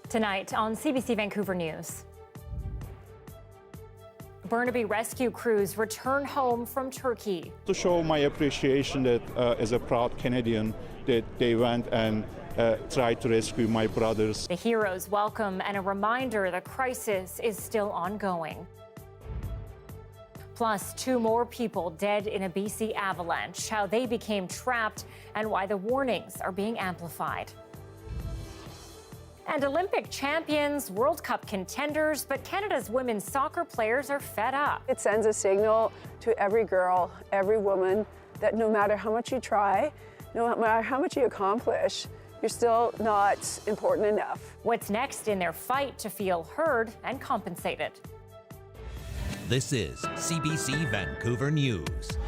Tonight on CBC Vancouver News. Burnaby rescue crews return home from Turkey. To show my appreciation that as a proud Canadian that they went and tried to rescue my brothers. The heroes' welcome and a reminder the crisis is still ongoing. Plus, 2 more people dead in a BC avalanche, how they became trapped and why the warnings are being amplified. And Olympic champions, World Cup contenders, but Canada's women's soccer players are fed up. It sends a signal to every girl, every woman, that no matter how much you try, no matter how much you accomplish, you're still not important enough. What's next in their fight to feel heard and compensated? This is CBC Vancouver News.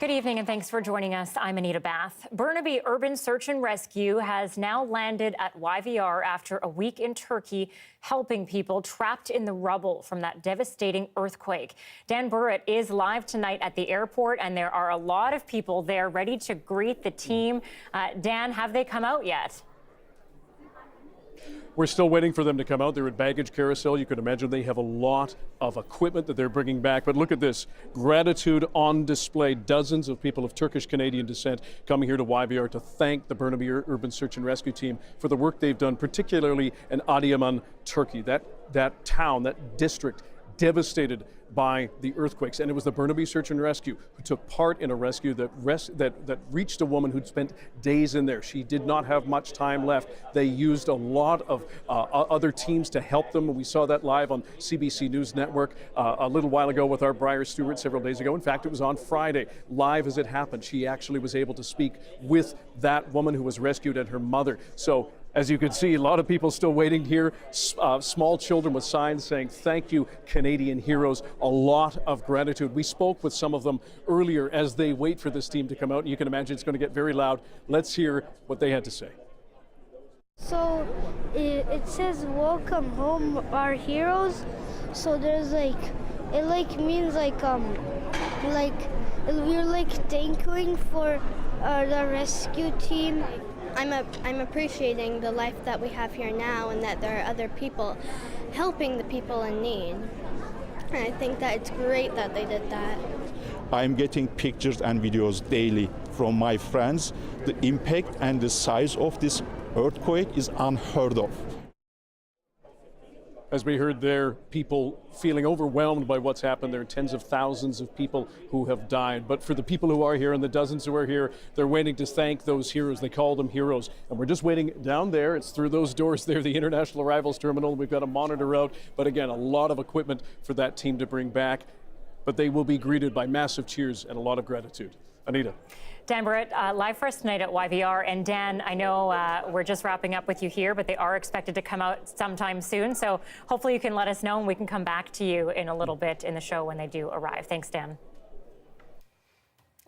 Good evening and thanks for joining us. I'm Anita Bathe. Burnaby Urban Search and Rescue has now landed at YVR after a week in Turkey, helping people trapped in the rubble from that devastating earthquake. Dan Burrett is live tonight at the airport, and there are a lot of people there ready to greet the team. Dan, have they come out yet? We're still waiting for them to come out. They're at baggage carousel. You can imagine they have a lot of equipment that they're bringing back. But look at this. Gratitude on display. Dozens of people of Turkish-Canadian descent coming here to YVR to thank the Burnaby Urban Search and Rescue Team for the work they've done, particularly in Adıyaman, Turkey. That town, that district, devastated by the earthquakes. And it was the Burnaby Search and Rescue who took part in a rescue that reached a woman who'd spent days in there. She did not have much time left. They used a lot of other teams to help them. We saw that live on CBC News Network a little while ago with our Briar Stewart several days ago. In fact, it was on Friday, live as it happened. She actually was able to speak with that woman who was rescued and her mother. So as you can see, a lot of people still waiting here. Small children with signs saying, "Thank you, Canadian heroes." A lot of gratitude. We spoke with some of them earlier as they wait for this team to come out. And you can imagine it's going to get very loud. Let's hear what they had to say. So it says, "Welcome home, our heroes." So there's it means we're thanking for the rescue team. I'm appreciating the life that we have here now, and that there are other people helping the people in need. And I think that it's great that they did that. I'm getting pictures and videos daily from my friends. The impact and the size of this earthquake is unheard of. As we heard there, people feeling overwhelmed by what's happened. There are tens of thousands of people who have died. But for the people who are here and the dozens who are here, they're waiting to thank those heroes. They call them heroes. And we're just waiting down there. It's through those doors there, the International Arrivals Terminal. We've got a monitor out. But again, a lot of equipment for that team to bring back. But they will be greeted by massive cheers and a lot of gratitude. Anita. Dan Burrett, live for us tonight at YVR. And Dan, I know we're just wrapping up with you here, but they are expected to come out sometime soon. So hopefully you can let us know and we can come back to you in a little bit in the show when they do arrive. Thanks, Dan.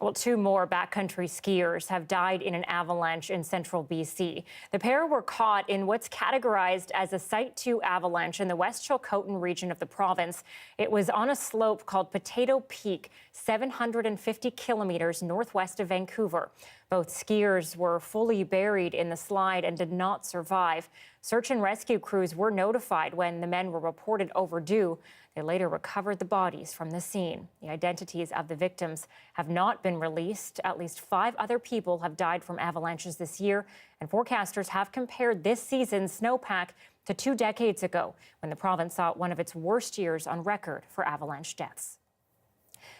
Well, 2 more backcountry skiers have died in an avalanche in central BC. The pair were caught in what's categorized as a Site 2 avalanche in the West Chilcotin region of the province. It was on a slope called Potato Peak, 750 kilometers northwest of Vancouver. Both skiers were fully buried in the slide and did not survive. Search and rescue crews were notified when the men were reported overdue. They later recovered the bodies from the scene. The identities of the victims have not been released. At least 5 other people have died from avalanches this year, and forecasters have compared this season's snowpack to 2 decades ago, when the province saw one of its worst years on record for avalanche deaths.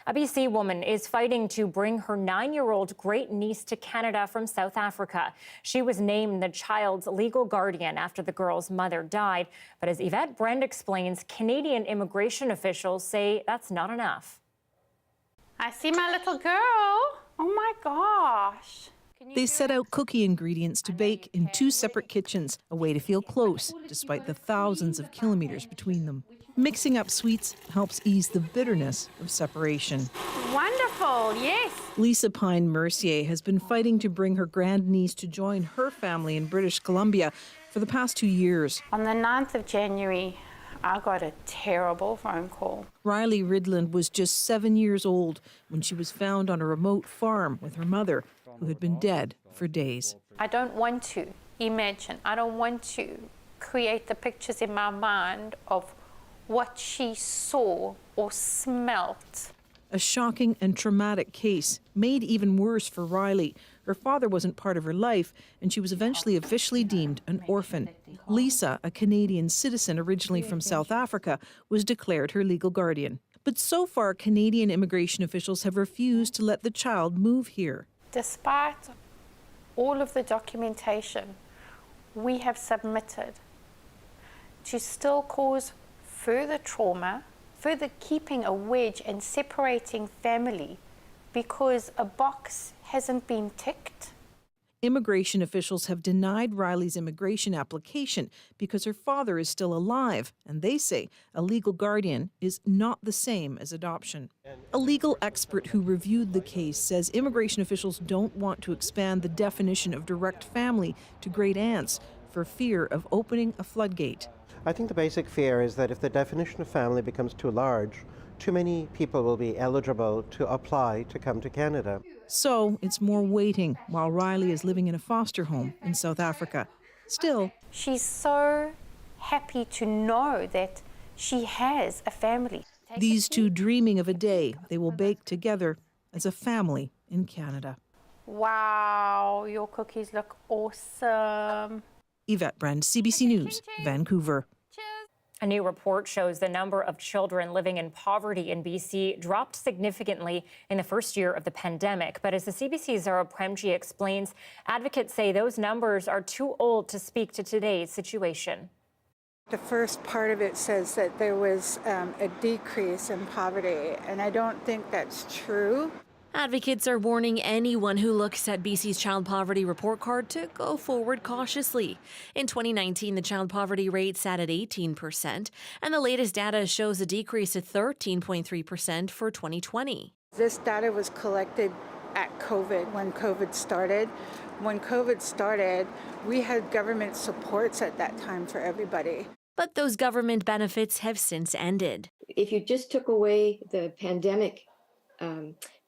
A BC woman is fighting to bring her 9-year-old great-niece to Canada from South Africa. She was named the child's legal guardian after the girl's mother died. But as Yvette Brend explains, Canadian immigration officials say that's not enough. I see my little girl. Oh my gosh. They set out cookie ingredients to bake in 2 separate kitchens, a way to feel close, despite the thousands of kilometers between them. Mixing up sweets helps ease the bitterness of separation. Wonderful, yes. Lisa Pine Mercier has been fighting to bring her grandniece to join her family in British Columbia for the past 2 years. On the 9th of January, I got a terrible phone call. Riley Ridland was just 7 years old when she was found on a remote farm with her mother, who had been dead for days. I don't want to imagine, I don't want to create the pictures in my mind of what she saw or smelt. A shocking and traumatic case, made even worse for Riley. Her father wasn't part of her life, and she was eventually officially deemed an orphan. Lisa, a Canadian citizen originally from South Africa, was declared her legal guardian. But so far, Canadian immigration officials have refused to let the child move here. Despite all of the documentation we have submitted, to still cause further trauma, further keeping a wedge and separating family because a box hasn't been ticked. Immigration officials have denied Riley's immigration application because her father is still alive, and they say a legal guardian is not the same as adoption. A legal expert who reviewed the case says immigration officials don't want to expand the definition of direct family to great aunts for fear of opening a floodgate. I think the basic fear is that if the definition of family becomes too large, too many people will be eligible to apply to come to Canada. So it's more waiting while Riley is living in a foster home in South Africa. Still, she's so happy to know that she has a family. These two dreaming of a day they will bake together as a family in Canada. Wow, your cookies look awesome. Yvette Brand, CBC News, Vancouver. A new report shows the number of children living in poverty in BC dropped significantly in the first year of the pandemic. But as the CBC's Zara Premji explains, advocates say those numbers are too old to speak to today's situation. The first part of it says that there was a decrease in poverty, and I don't think that's true. Advocates are warning anyone who looks at BC's child poverty report card to go forward cautiously. In 2019, the child poverty rate sat at 18%, and the latest data shows a decrease to 13.3% for 2020. This data was collected at COVID, when COVID started. When COVID started, we had government supports at that time for everybody. But those government benefits have since ended. If you just took away the pandemic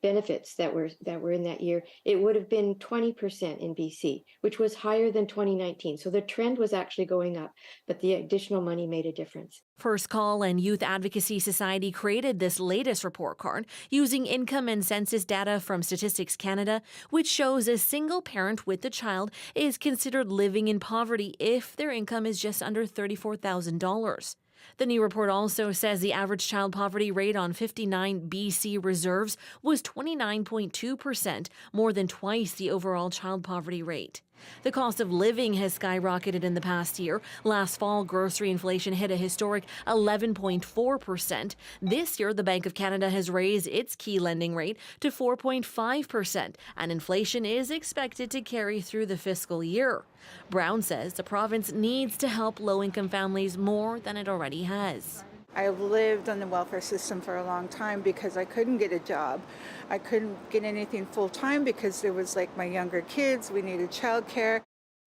benefits that were in that year, it would have been 20% in BC, which was higher than 2019. So the trend was actually going up, but the additional money made a difference. First Call and Youth Advocacy Society created this latest report card using income and census data from Statistics Canada, which shows a single parent with a child is considered living in poverty if their income is just under $34,000. The new report also says the average child poverty rate on 59 BC reserves was 29.2%, more than twice the overall child poverty rate. The cost of living has skyrocketed in the past year. Last fall, grocery inflation hit a historic 11.4%. This year, the Bank of Canada has raised its key lending rate to 4.5%, and inflation is expected to carry through the fiscal year. Brown says the province needs to help low-income families more than it already has. I've lived on the welfare system for a long time because I couldn't get a job. I couldn't get anything full-time because there was like my younger kids, we needed childcare.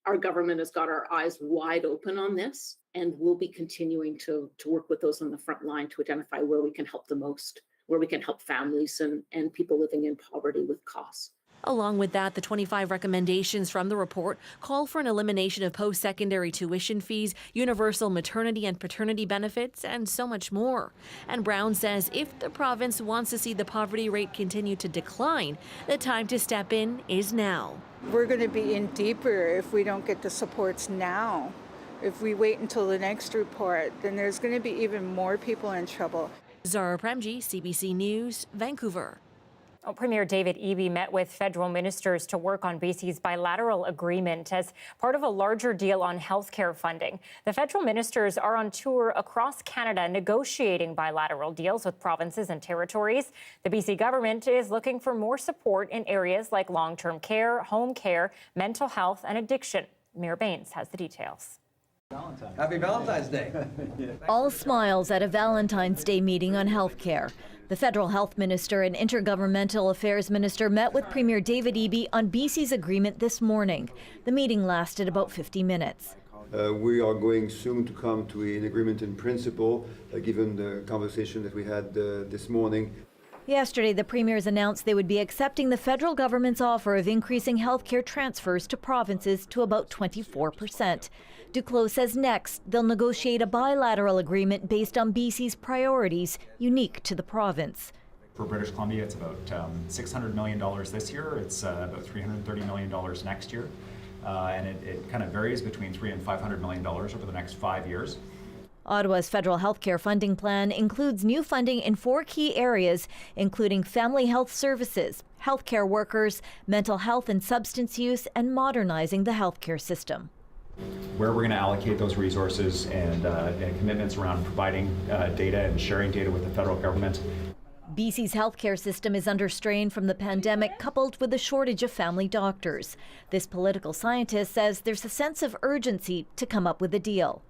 Our government has got our eyes wide open on this, and we'll be continuing to work with those on the front line to identify where we can help the most, where we can help families and people living in poverty with costs. Along with that, the 25 recommendations from the report call for an elimination of post-secondary tuition fees, universal maternity and paternity benefits, and so much more. And Brown says if the province wants to see the poverty rate continue to decline, the time to step in is now. We're going to be in deeper if we don't get the supports now. If we wait until the next report, then there's going to be even more people in trouble. Zara Premji, CBC News, Vancouver. Premier David Eby met with federal ministers to work on BC's bilateral agreement as part of a larger deal on healthcare funding. The federal ministers are on tour across Canada negotiating bilateral deals with provinces and territories. The BC government is looking for more support in areas like long-term care, home care, mental health, and addiction. Mayor Baines has the details. Happy Valentine's Day. All smiles at a Valentine's Day meeting on healthcare. The federal health minister and intergovernmental affairs minister met with Premier David Eby on BC's agreement this morning. The meeting lasted about 50 minutes. We are going soon to come to an agreement in principle, given the conversation that we had this morning. Yesterday, the premiers announced they would be accepting the federal government's offer of increasing healthcare transfers to provinces to about 24%. Duclos says next they'll negotiate a bilateral agreement based on BC's priorities unique to the province. For British Columbia, it's about $600 million this year. It's about $330 million next year. And it kind of varies between $300 and $500 million over the next 5 years. Ottawa's federal healthcare funding plan includes new funding in 4 key areas, including family health services, healthcare workers, mental health and substance use, and modernizing the healthcare system. Where we're going to allocate those resources and commitments around providing data and sharing data with the federal government. BC's healthcare system is under strain from the pandemic, coupled with a shortage of family doctors. This political scientist says there's a sense of urgency to come up with a deal.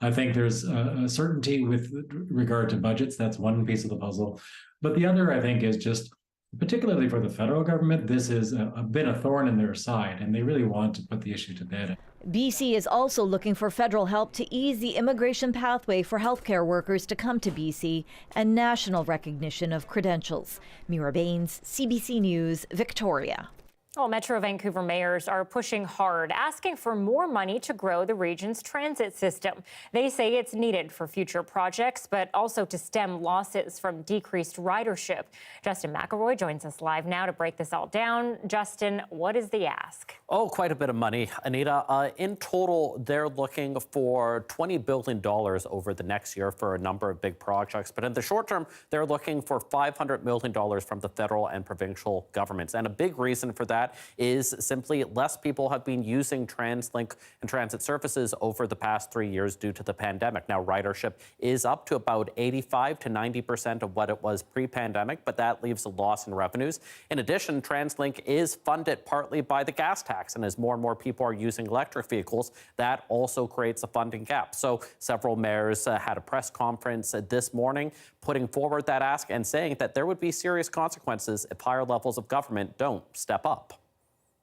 I think there's a certainty with regard to budgets. That's one piece of the puzzle. But the other, I think, is just, particularly for the federal government, this has been a thorn in their side, and they really want to put the issue to bed. BC is also looking for federal help to ease the immigration pathway for healthcare workers to come to BC and national recognition of credentials. Mira Baines, CBC News, Victoria. Well, Metro Vancouver mayors are pushing hard, asking for more money to grow the region's transit system. They say it's needed for future projects, but also to stem losses from decreased ridership. Justin McElroy joins us live now to break this all down. Justin, what is the ask? Oh, quite a bit of money, Anita. In total, they're looking for $20 billion over the next year for a number of big projects. But in the short term, they're looking for $500 million from the federal and provincial governments. And a big reason for that is simply less people have been using TransLink and transit services over the past 3 years due to the pandemic. Now, ridership is up to about 85 to 90% of what it was pre-pandemic, but that leaves a loss in revenues. In addition, TransLink is funded partly by the gas tax. And as more and more people are using electric vehicles, that also creates a funding gap. So several mayors had a press conference this morning putting forward that ask and saying that there would be serious consequences if higher levels of government don't step up.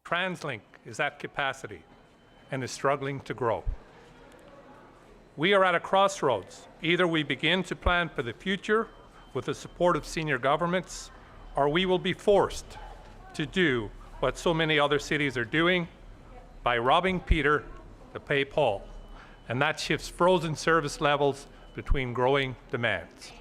TransLink is at capacity and is struggling to grow. We are at a crossroads. Either we begin to plan for the future with the support of senior governments, or we will be forced to do what so many other cities are doing by robbing Peter to pay Paul. And that shifts frozen service levels between growing demands.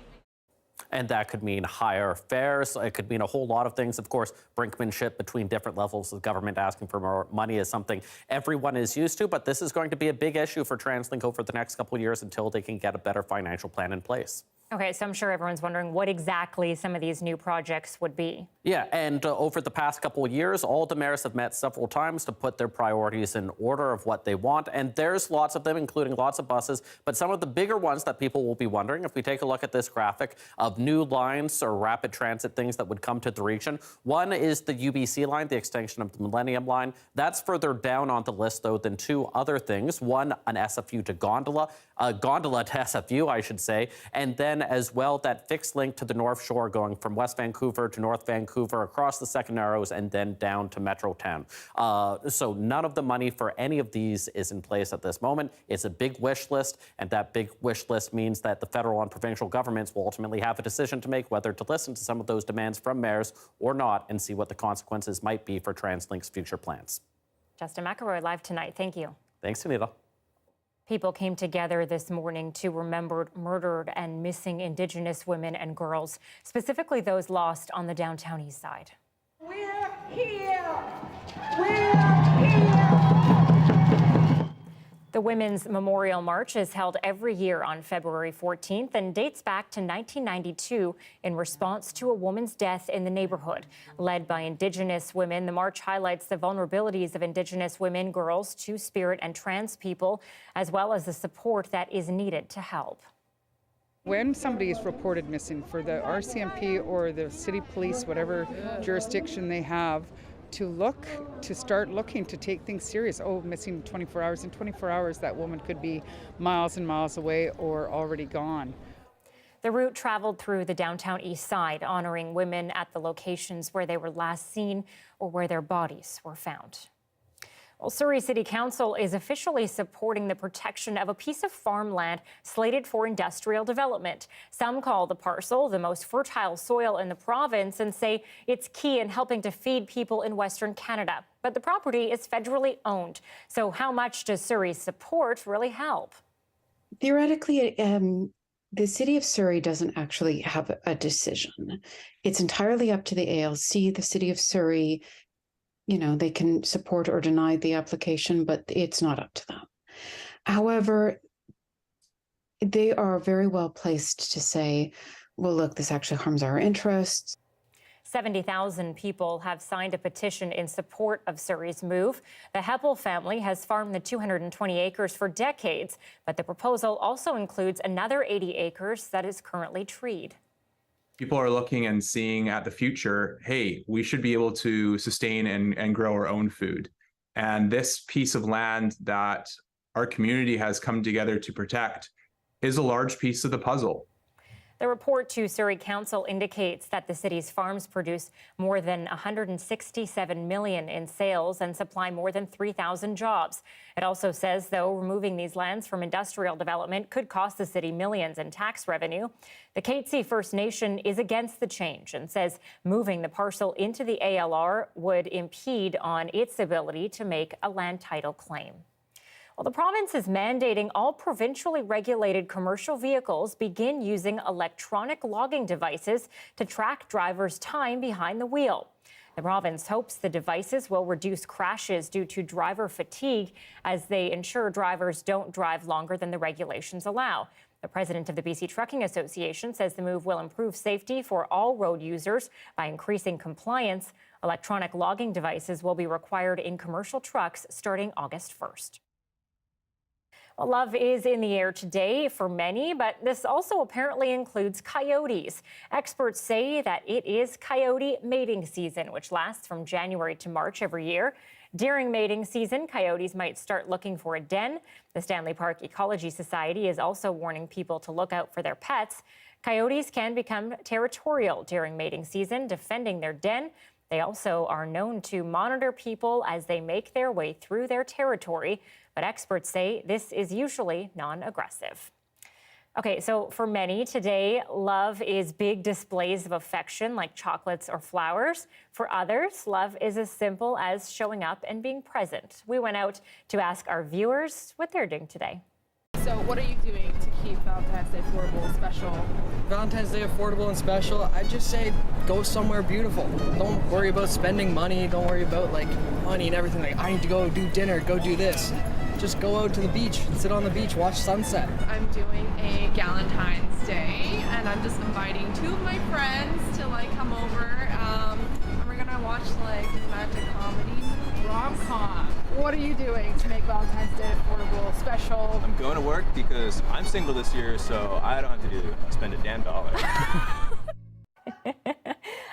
And that could mean higher fares. It could mean a whole lot of things. Of course, brinkmanship between different levels of government asking for more money is something everyone is used to. But this is going to be a big issue for TransLink over the next couple of years until they can get a better financial plan in place. Okay, so I'm sure everyone's wondering what exactly some of these new projects would be. Yeah, and over the past couple of years, all the mayors have met several times to put their priorities in order of what they want. And there's lots of them, including lots of buses. But some of the bigger ones that people will be wondering, if we take a look at this graphic of new lines or rapid transit things that would come to the region. One is the UBC line, the extension of the Millennium line. That's further down on the list, though, than two other things. One, an SFU to gondola to SFU, I should say. And then as well, that fixed link to the North Shore going from West Vancouver to North Vancouver, across the Second Narrows, and then down to Metrotown. So none of the money for any of these is in place at this moment. It's a big wish list, and that big wish list means that the federal and provincial governments will ultimately have a decision to make whether to listen to some of those demands from mayors or not, and see what the consequences might be for TransLink's future plans. Justin McElroy, live tonight. Thank you. Thanks, Anita. People came together this morning to remember murdered and missing Indigenous women and girls, specifically those lost on the downtown east side. We're here! We're here! The Women's Memorial March is held every year on February 14th and dates back to 1992 in response to a woman's death in the neighborhood. Led by Indigenous women, the march highlights the vulnerabilities of Indigenous women, girls, Two-Spirit, and trans people, as well as the support that is needed to help. When somebody is reported missing, for the RCMP or the city police, whatever jurisdiction they have, to start looking, to take things serious. Oh, missing 24 hours. In 24 hours, that woman could be miles and miles away or already gone. The route traveled through the downtown east side, honoring women at the locations where they were last seen or where their bodies were found. Well, Surrey City Council is officially supporting the protection of a piece of farmland slated for industrial development. Some call the parcel the most fertile soil in the province and say it's key in helping to feed people in Western Canada. But the property is federally owned. So how much does Surrey's support really help? Theoretically, the City of Surrey doesn't actually have a decision. It's entirely up to the ALC. The City of Surrey, they can support or deny the application, but it's not up to them. However, they are very well placed to say, well, look, this actually harms our interests. 70,000 people have signed a petition in support of Surrey's move. The Heppel family has farmed the 220 acres for decades, but the proposal also includes another 80 acres that is currently treed. People are looking and seeing at the future, hey, we should be able to sustain and grow our own food. And this piece of land that our community has come together to protect is a large piece of the puzzle. The report to Surrey Council indicates that the city's farms produce more than $167 million in sales and supply more than 3,000 jobs. It also says, though, removing these lands from industrial development could cost the city millions in tax revenue. The Katzie First Nation is against the change and says moving the parcel into the ALR would impede on its ability to make a land title claim. Well, the province is mandating all provincially regulated commercial vehicles begin using electronic logging devices to track drivers' time behind the wheel. The province hopes the devices will reduce crashes due to driver fatigue as they ensure drivers don't drive longer than the regulations allow. The president of the BC Trucking Association says the move will improve safety for all road users by increasing compliance. Electronic logging devices will be required in commercial trucks starting August 1st. Well, love is in the air today for many, but this also apparently includes coyotes. Experts say that it is coyote mating season, which lasts from January to March every year. During mating season, coyotes might start looking for a den. The Stanley Park Ecology Society is also warning people to look out for their pets. Coyotes can become territorial during mating season, defending their den. They also are known to monitor people as they make their way through their territory, but experts say this is usually non-aggressive. Okay, so for many today, love is big displays of affection like chocolates or flowers. For others, love is as simple as showing up and being present. We went out to ask our viewers what they're doing today. So what are you doing to keep Valentine's Day affordable, special? Valentine's Day affordable and special, I'd just say go somewhere beautiful. Don't worry about spending money. Don't worry about like money and everything. Like I need to go do dinner, go do this. Just go out to the beach, sit on the beach, watch sunset. I'm doing a Galentine's Day and I'm just inviting two of my friends to like come over and we're gonna watch like romantic comedy, rom-com. What are you doing to make Valentine's Day affordable, special? I'm going to work because I'm single this year, so I don't have to spend a damn dollar.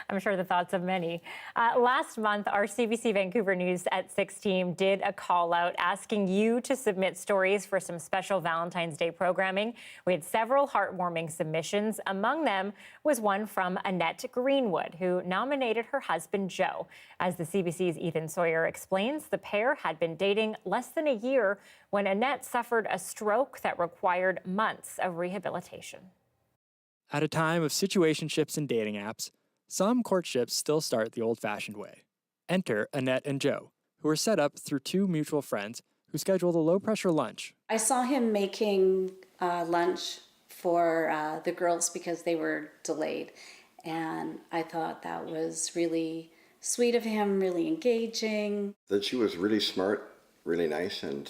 I'm sure the thoughts of many. Last month, our CBC Vancouver News at 6 team did a call out asking you to submit stories for some special Valentine's Day programming. We had several heartwarming submissions. Among them was one from Annette Greenwood, who nominated her husband, Joe. As the CBC's Ethan Sawyer explains, the pair had been dating less than a year when Annette suffered a stroke that required months of rehabilitation. At a time of situationships and dating apps, some courtships still start the old-fashioned way. Enter Annette and Joe, who were set up through two mutual friends who scheduled a low-pressure lunch. I saw him making lunch for the girls because they were delayed, and I thought that was really sweet of him, really engaging. That she was really smart, really nice, and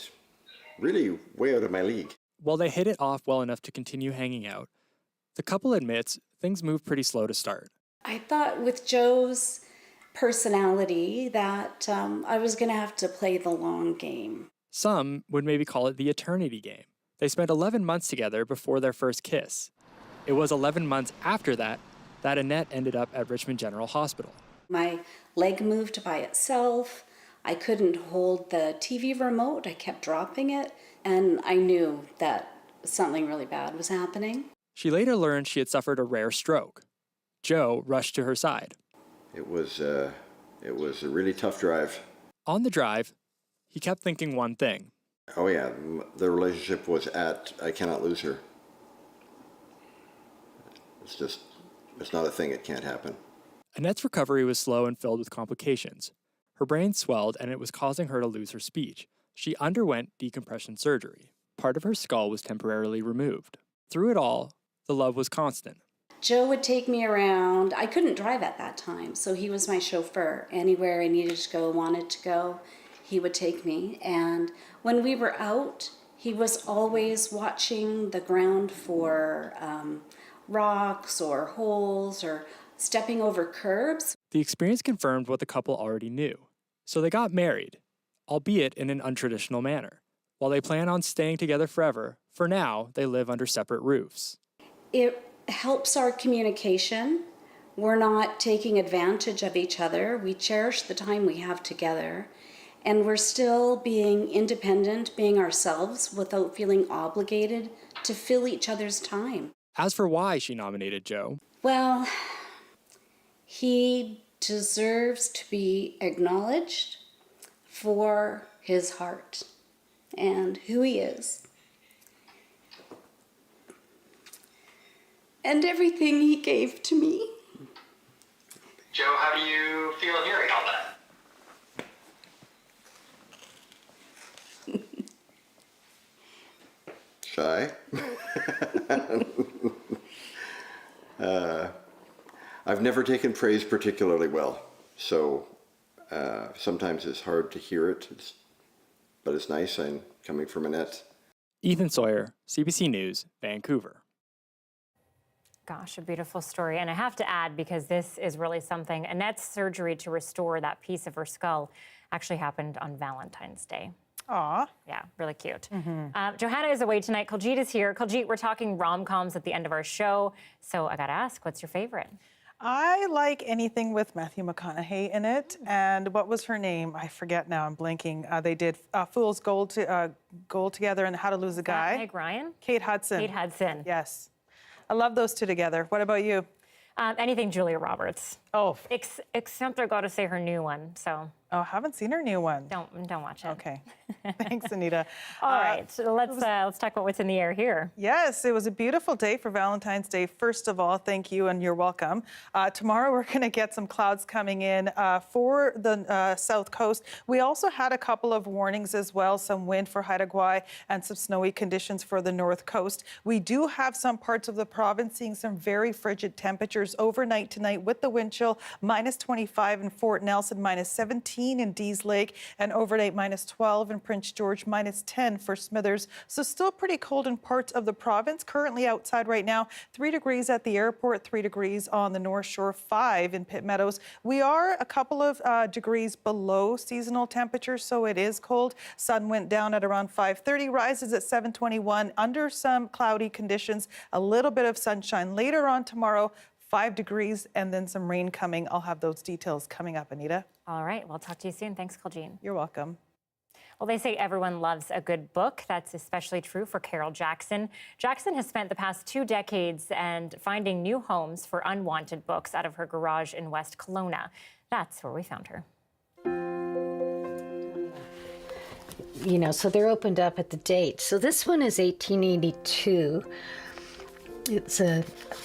really way out of my league. While they hit it off well enough to continue hanging out, the couple admits things moved pretty slow to start. I thought with Joe's personality that I was going to have to play the long game. Some would maybe call it the eternity game. They spent 11 months together before their first kiss. It was 11 months after that Annette ended up at Richmond General Hospital. My leg moved by itself. I couldn't hold the TV remote. I kept dropping it, and I knew that something really bad was happening. She later learned she had suffered a rare stroke. Joe rushed to her side. It was a really tough drive. On the drive, he kept thinking one thing. Oh yeah, the relationship was at, I cannot lose her. It's not a thing, it can't happen. Annette's recovery was slow and filled with complications. Her brain swelled and it was causing her to lose her speech. She underwent decompression surgery. Part of her skull was temporarily removed. Through it all, the love was constant. Joe would take me around. I couldn't drive at that time, so he was my chauffeur. Anywhere I needed to go, wanted to go, he would take me. And when we were out, he was always watching the ground for rocks or holes or stepping over curbs. The experience confirmed what the couple already knew. So they got married, albeit in an untraditional manner. While they plan on staying together forever, for now, they live under separate roofs. It helps our communication. We're not taking advantage of each other. We cherish the time we have together. And we're still being independent, being ourselves without feeling obligated to fill each other's time. As for why she nominated Joe, well, he deserves to be acknowledged for his heart and who he is. And everything he gave to me. Joe, how do you feel hearing all that? Shy. I've never taken praise particularly well, so sometimes it's hard to hear it, but it's nice and coming from Annette. Ethan Sawyer, CBC News, Vancouver. Gosh, a beautiful story. And I have to add, because this is really something, Annette's surgery to restore that piece of her skull actually happened on Valentine's Day. Aw. Yeah, really cute. Johanna is away tonight. Kuljeet is here. Kuljeet, we're talking rom-coms at the end of our show. So I got to ask, what's your favorite? I like anything with Matthew McConaughey in it. And what was her name? I forget now. I'm blanking. They did Fool's Gold together and How to Lose a Guy. Meg Ryan? Kate Hudson. Kate Hudson. Yes. I love those two together. What about you? Anything Julia Roberts. Oh. Except I got to say her new one. So. Oh, I haven't seen her new one. Don't watch it. Okay. Thanks, Anita. All right, so let's talk about what's in the air here. Yes, it was a beautiful day for Valentine's Day. First of all, thank you and you're welcome. Tomorrow we're going to get some clouds coming in for the south coast. We also had a couple of warnings as well, some wind for Haida Gwaii and some snowy conditions for the north coast. We do have some parts of the province seeing some very frigid temperatures overnight tonight with the wind chill, -25 in Fort Nelson, -17 in Dease Lake, and overnight -12 in Prince George, -10 for Smithers. So still pretty cold in parts of the province. Currently outside right now, 3 degrees at the airport, 3 degrees on the North Shore, 5 in Pitt Meadows. We are a couple of degrees below seasonal temperatures, so it is cold. Sun went down at around 5:30, rises at 7:21 under some cloudy conditions. A little bit of sunshine later on tomorrow. 5 degrees and then some rain coming. I'll have those details coming up, Anita. All right, we'll talk to you soon. Thanks, Kuljeet. You're welcome. Well, they say everyone loves a good book. That's especially true for Carol Jackson. Jackson has spent the past 2 decades and finding new homes for unwanted books out of her garage in West Kelowna. That's where we found her. You know, so they're opened up at the date. So this one is 1882. It's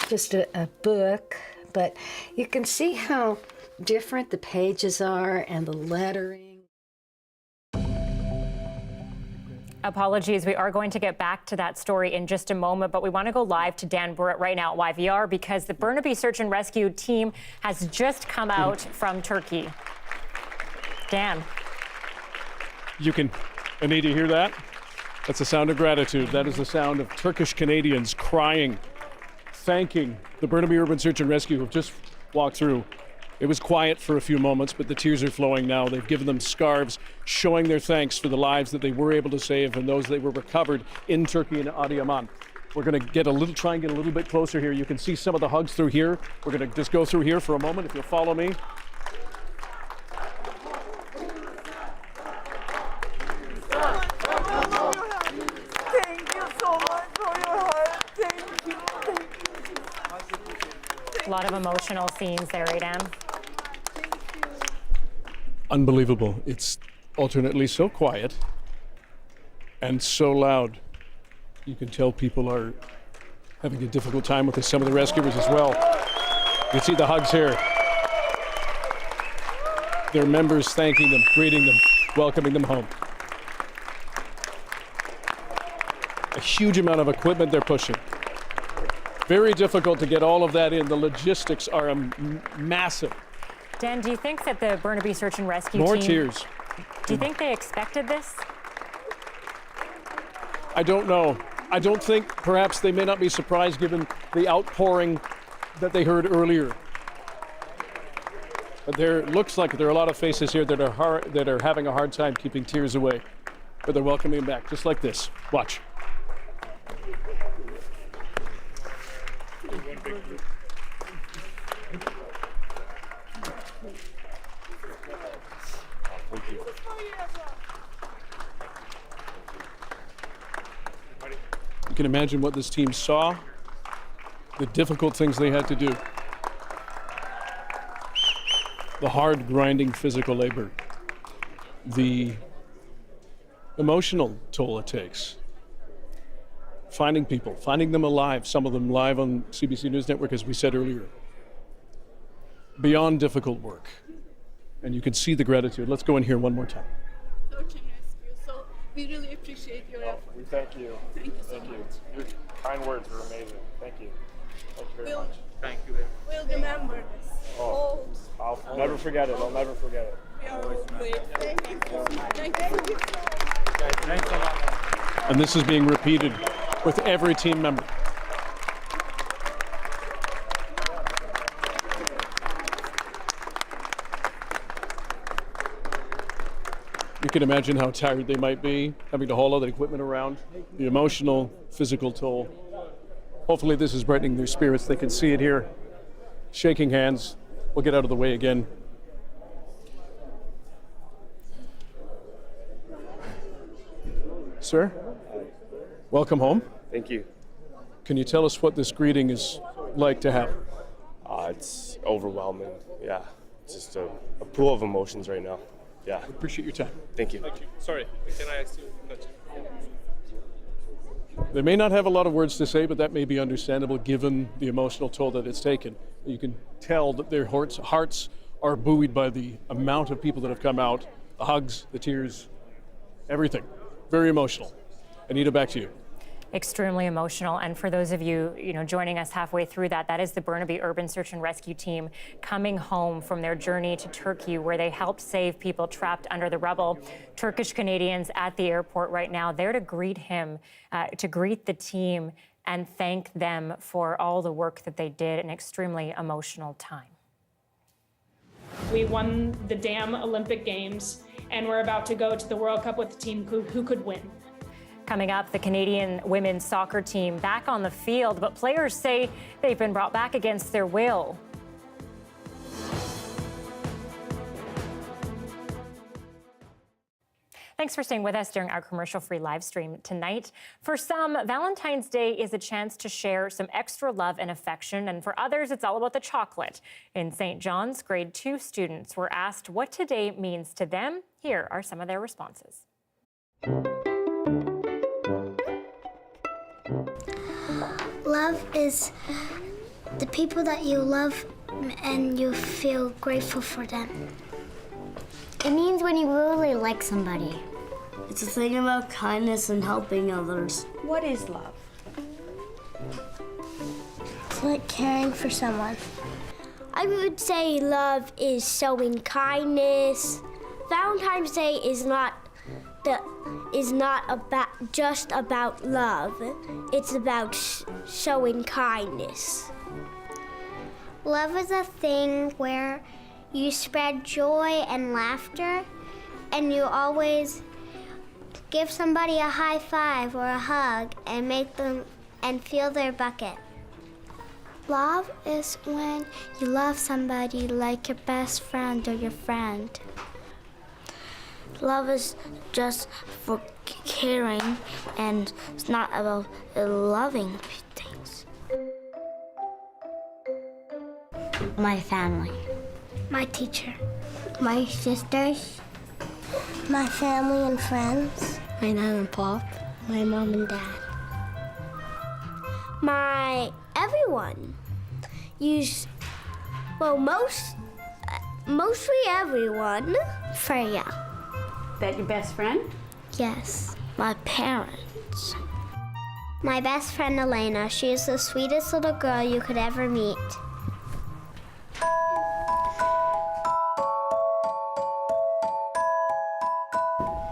just a book, but you can see how different the pages are and the lettering. Apologies, we are going to get back to that story in just a moment, but we want to go live to Dan Burrett right now at YVR because the Burnaby Search and Rescue team has just come out from Turkey. Dan. You can, Anita, hear that? That's the sound of gratitude. That is the sound of Turkish Canadians crying, thanking the Burnaby Urban Search and Rescue who have just walked through. It was quiet for a few moments, but the tears are flowing now. They've given them scarves, showing their thanks for the lives that they were able to save and those that were recovered in Turkey and Adıyaman. We're going to try and get a little bit closer here. You can see some of the hugs through here. We're going to just go through here for a moment, if you'll follow me. A lot of emotional scenes there, Aidan. Unbelievable. It's alternately so quiet and so loud. You can tell people are having a difficult time with this. Some of the rescuers as well. You can see the hugs here. Their members thanking them, greeting them, welcoming them home. A huge amount of equipment they're pushing. Very difficult to get all of that in. The logistics are massive. Dan, do you think that the Burnaby Search and Rescue More team... tears. Do you think they expected this? I don't know. I don't think perhaps they may not be surprised given the outpouring that they heard earlier. But there looks like there are a lot of faces here that are having a hard time keeping tears away. But they're welcoming them back, just like this. Watch. You can imagine what this team saw, the difficult things they had to do, the hard, grinding physical labor, the emotional toll it takes, finding people, finding them alive, some of them live on CBC News Network, as we said earlier. Beyond difficult work. And you can see the gratitude. Let's go in here one more time. So we really appreciate your effort. We thank you. Thank you so much. Your kind words were amazing. Thank you. Thank you very much. Thank you. We'll remember this. Oh, I'll never forget it. I'll never forget it. We are all great. Thank you so much. Thank you. Thanks a lot. And this is being repeated with every team member. You can imagine how tired they might be, having to haul all that equipment around, the emotional, physical toll. Hopefully this is brightening their spirits. They can see it here. Shaking hands. We'll get out of the way again. Sir, welcome home. Thank you. Can you tell us what this greeting is like to have? It's overwhelming. Yeah, it's just a pool of emotions right now. Yeah. Appreciate your time. Thank you. Thank you. Sorry, can I ask you a question? They may not have a lot of words to say, but that may be understandable given the emotional toll that it's taken. You can tell that their hearts are buoyed by the amount of people that have come out, the hugs, the tears, everything. Very emotional. Anita, back to you. Extremely emotional. And for those of you, joining us halfway through that is the Burnaby Urban Search and Rescue Team coming home from their journey to Turkey, where they helped save people trapped under the rubble. Turkish Canadians at the airport right now, there to greet him, to greet the team and thank them for all the work that they did. An extremely emotional time. We won the damn Olympic Games, and we're about to go to the World Cup with a team who could win. Coming up, the Canadian women's soccer team back on the field, but players say they've been brought back against their will. Thanks for staying with us during our commercial-free live stream tonight. For some, Valentine's Day is a chance to share some extra love and affection, and for others, it's all about the chocolate. In St. John's, grade 2 students were asked what today means to them. Here are some of their responses. Love is the people that you love and you feel grateful for them. It means when you really like somebody. It's a thing about kindness and helping others. What is love? It's like caring for someone. I would say love is showing kindness. Valentine's Day is not just about love. It's about showing kindness. Love is a thing where you spread joy and laughter, and you always give somebody a high five or a hug and make them and fill their bucket. Love is when you love somebody like your best friend or your friend. Love is just for caring, and it's not about loving things. My family. My teacher. My sisters. My family and friends. My Nan and Pop. My mom and dad. My everyone. Mostly everyone. Freya. That your best friend? Yes. My parents. My best friend Elena. She is the sweetest little girl you could ever meet.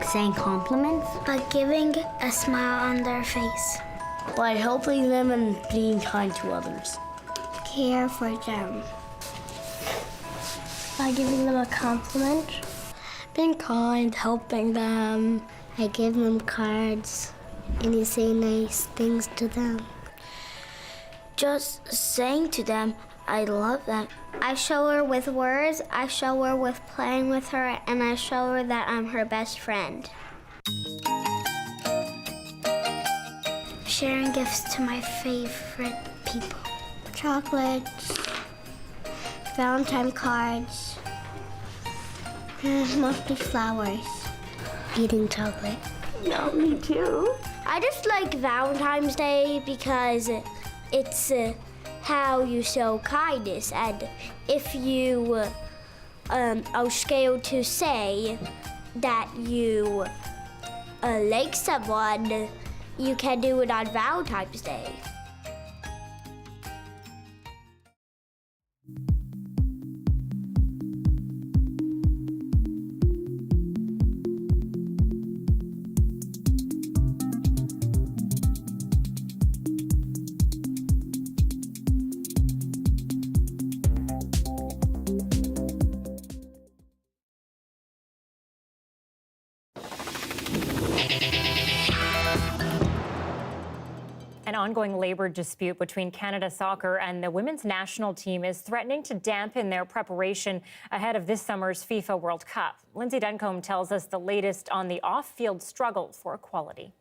Saying compliments? By giving a smile on their face. By helping them and being kind to others. Care for them. By giving them a compliment. Being kind, helping them. I give them cards and you say nice things to them. Just saying to them, I love them. I show her with words, I show her with playing with her, and I show her that I'm her best friend. Sharing gifts to my favorite people. Chocolates, Valentine cards, mostly flowers. Eating chocolate. No, me too. I just like Valentine's Day because it's how you show kindness, and if you are scared to say that you like someone, you can do it on Valentine's Day. An ongoing labor dispute between Canada Soccer and the women's national team is threatening to dampen their preparation ahead of this summer's FIFA World Cup. Lindsay Duncombe tells us the latest on the off-field struggle for equality.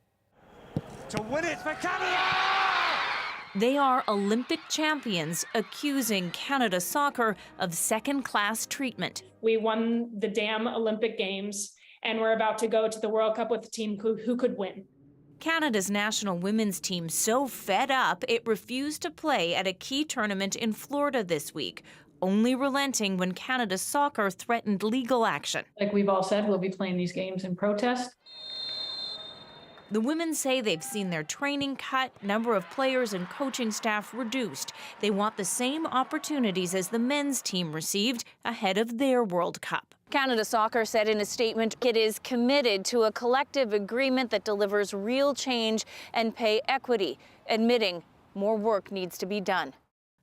To win it for Canada! They are Olympic champions accusing Canada Soccer of second-class treatment. We won the damn Olympic Games, and we're about to go to the World Cup with a team who could win. Canada's national women's team so fed up it refused to play at a key tournament in Florida this week, only relenting when Canada Soccer threatened legal action. Like we've all said, we'll be playing these games in protest. The women say they've seen their training cut, number of players and coaching staff reduced. They want the same opportunities as the men's team received ahead of their World Cup. Canada Soccer said in a statement it is committed to a collective agreement that delivers real change and pay equity, admitting more work needs to be done.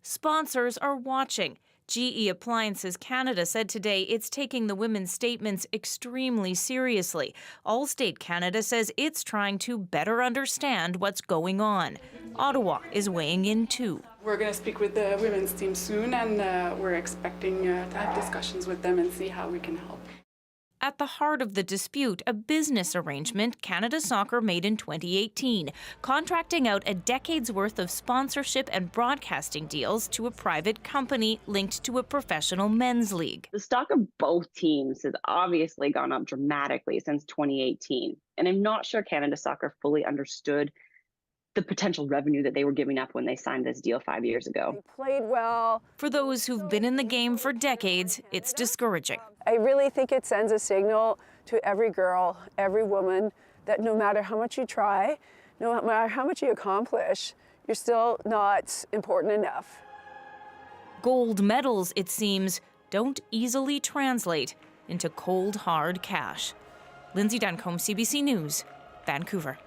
Sponsors are watching. GE Appliances Canada said today it's taking the women's statements extremely seriously. Allstate Canada says it's trying to better understand what's going on. Ottawa is weighing in too. We're going to speak with the women's team soon, and we're expecting to have discussions with them and see how we can help. At the heart of the dispute, a business arrangement Canada Soccer made in 2018, contracting out a decade's worth of sponsorship and broadcasting deals to a private company linked to a professional men's league. The stock of both teams has obviously gone up dramatically since 2018, and I'm not sure Canada Soccer fully understood the potential revenue that they were giving up when they signed this deal 5 years ago. They played well. For those who've been in the game for decades, it's discouraging. I really think it sends a signal to every girl, every woman, that no matter how much you try, no matter how much you accomplish, you're still not important enough. Gold medals, it seems, don't easily translate into cold, hard cash. Lindsay Duncombe, CBC News, Vancouver.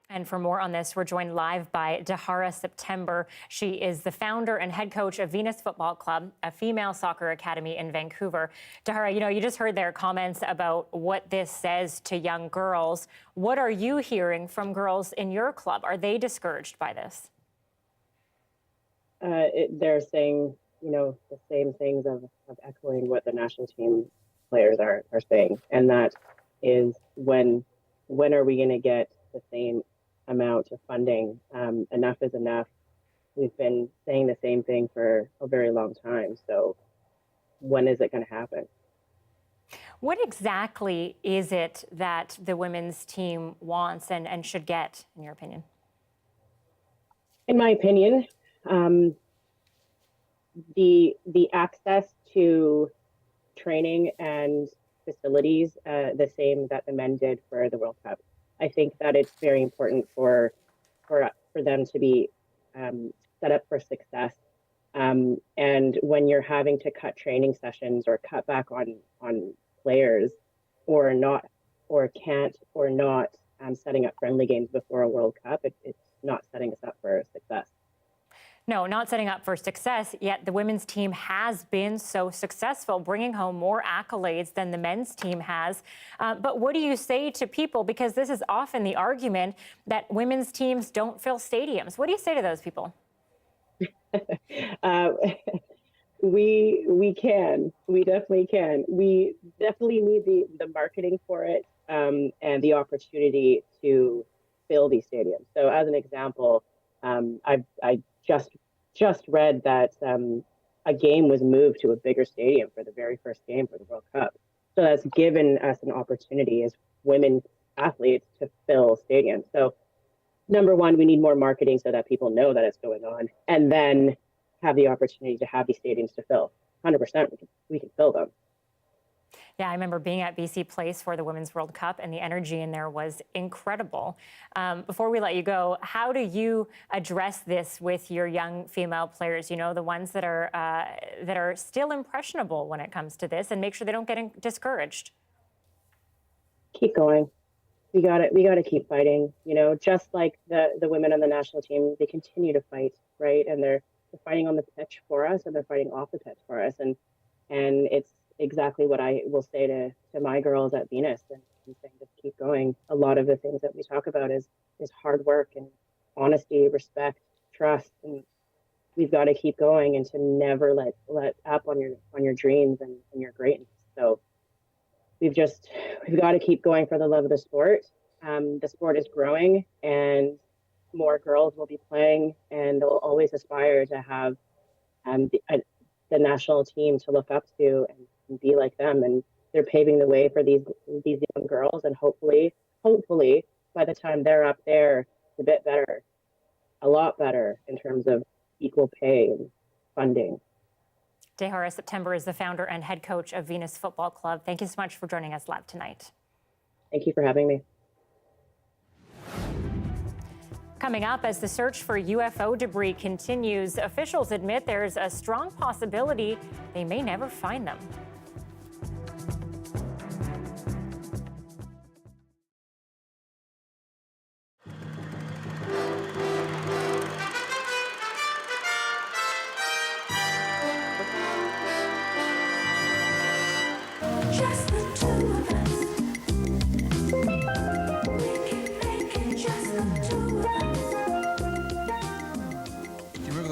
And for more on this, we're joined live by Dahara September. She is the founder and head coach of Venus Football Club, a female soccer academy in Vancouver. Dahara, you just heard their comments about what this says to young girls. What are you hearing from girls in your club? Are they discouraged by this? They're saying, the same things of echoing what the national team players are saying. And that is when are we going to get the same amount of funding? Enough is enough. We've been saying the same thing for a very long time. So when is it going to happen? What exactly is it that the women's team wants and should get, in your opinion? In my opinion, the access to training and facilities, the same that the men did for the World Cup. I think that it's very important for them to be set up for success. And when you're having to cut training sessions or cut back on players, or not, or can't, or not setting up friendly games before a World Cup, it's not setting us up for success. No, not setting up for success, yet the women's team has been so successful, bringing home more accolades than the men's team has. But what do you say to people? Because this is often the argument that women's teams don't fill stadiums. What do you say to those people? We can. We definitely can. We definitely need the marketing for it, and the opportunity to fill these stadiums. So as an example, I just read that a game was moved to a bigger stadium for the very first game for the World Cup. So that's given us an opportunity as women athletes to fill stadiums. So number one, we need more marketing so that people know that it's going on, and then have the opportunity to have these stadiums to fill. 100%, we can fill them. Yeah, I remember being at BC Place for the Women's World Cup, and the energy in there was incredible. Before we let you go, how do you address this with your young female players? You know, the ones that are still impressionable when it comes to this, and make sure they don't get discouraged. Keep going. We got to keep fighting. You know, just like the women on the national team, they continue to fight, right? And they're fighting on the pitch for us, and they're fighting off the pitch for us, and it's exactly what I will say to my girls at Venus, and saying just keep going. A lot of the things that we talk about is hard work and honesty, respect, trust, and we've got to keep going and to never let up on your dreams and your greatness. So we've got to keep going for the love of the sport. The sport is growing, and more girls will be playing, and they'll always aspire to have the national team to look up to and be like them. And they're paving the way for these young girls, and hopefully by the time they're up there, it's a bit better, a lot better in terms of equal pay and funding. Dehara September is the founder and head coach of Venus Football Club. Thank you so much for joining us live tonight. Thank you for having me. Coming up, as the search for UFO debris continues, officials admit there's a strong possibility they may never find them.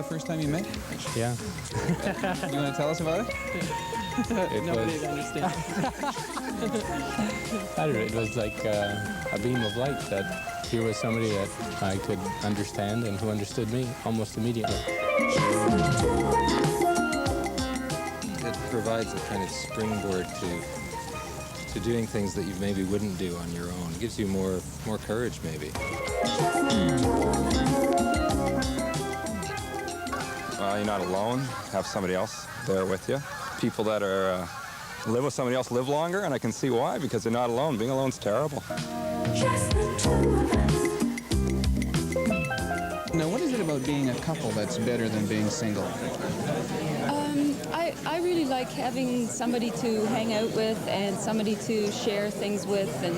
First time you met? Yeah. You want to tell us about it? Nobody would understand. I don't know, it was like a beam of light that here was somebody that I could understand and who understood me almost immediately. It provides a kind of springboard to doing things that you maybe wouldn't do on your own. It gives you more courage, maybe. You're not alone. Have somebody else there with you. People that are live with somebody else live longer, and I can see why, because they're not alone. Being alone's terrible. Now, what is it about being a couple that's better than being single? I really like having somebody to hang out with and somebody to share things with, and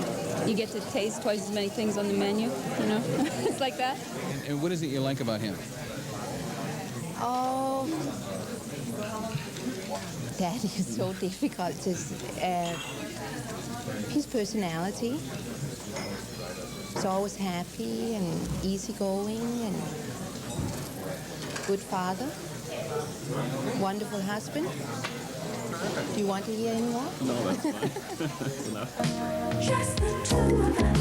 you get to taste twice as many things on the menu, you know? It's like that. And what is it you like about him? Oh, that is so difficult. Just his personality. He's always happy and easygoing and good father, wonderful husband. Do you want to hear any more? No, that's fine. That's enough. Just the two of us.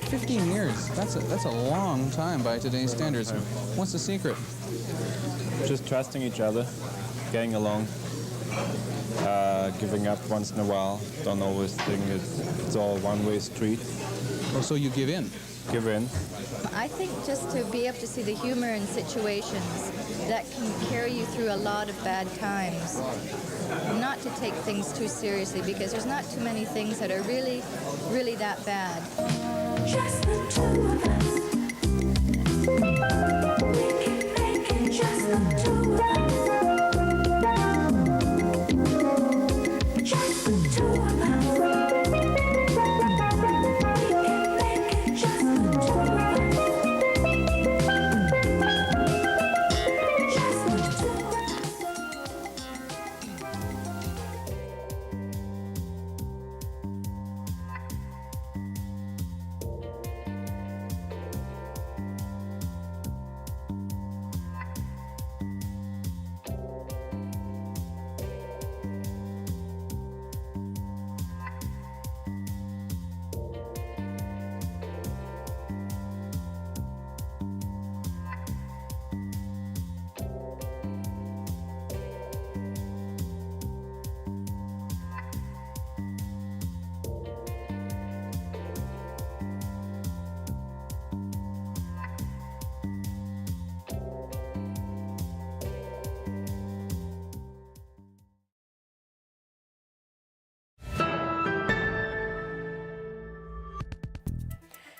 15 years. That's a long time by today's standards. What's the secret? Just trusting each other, getting along, Giving up once in a while. Don't always think it's all one-way street. Oh, so you give in? Give in. I think just to be able to see the humor in situations that can carry you through a lot of bad times. Not to take things too seriously, because there's not too many things that are really, really that bad. Just the two of us. We can make it just the two of us. Just the two of us. We can make it just the two of us. Just the two of us.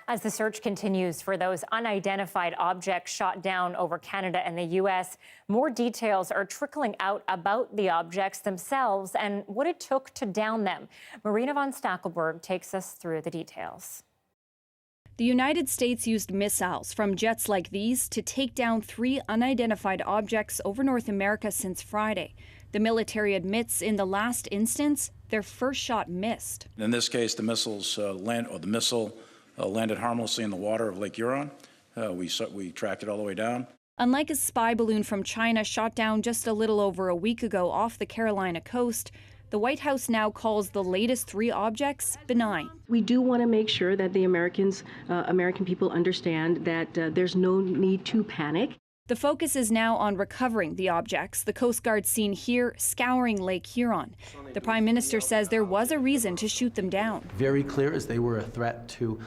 As the search continues for those unidentified objects shot down over Canada and the U.S., more details are trickling out about the objects themselves and what it took to down them. Marina von Stackelberg takes us through the details. The United States used missiles from jets like these to take down 3 unidentified objects over North America since Friday. The military admits in the last instance, their first shot missed. In this case, the missile landed harmlessly in the water of Lake Huron. We tracked it all the way down. Unlike a spy balloon from China shot down just a little over a week ago off the Carolina coast, the White House now calls the latest 3 objects benign. We do want to make sure that the American people understand that there's no need to panic. The focus is now on recovering the objects. The Coast Guard seen here scouring Lake Huron. The Prime Minister says there was a reason to shoot them down. Very clear as they were a threat to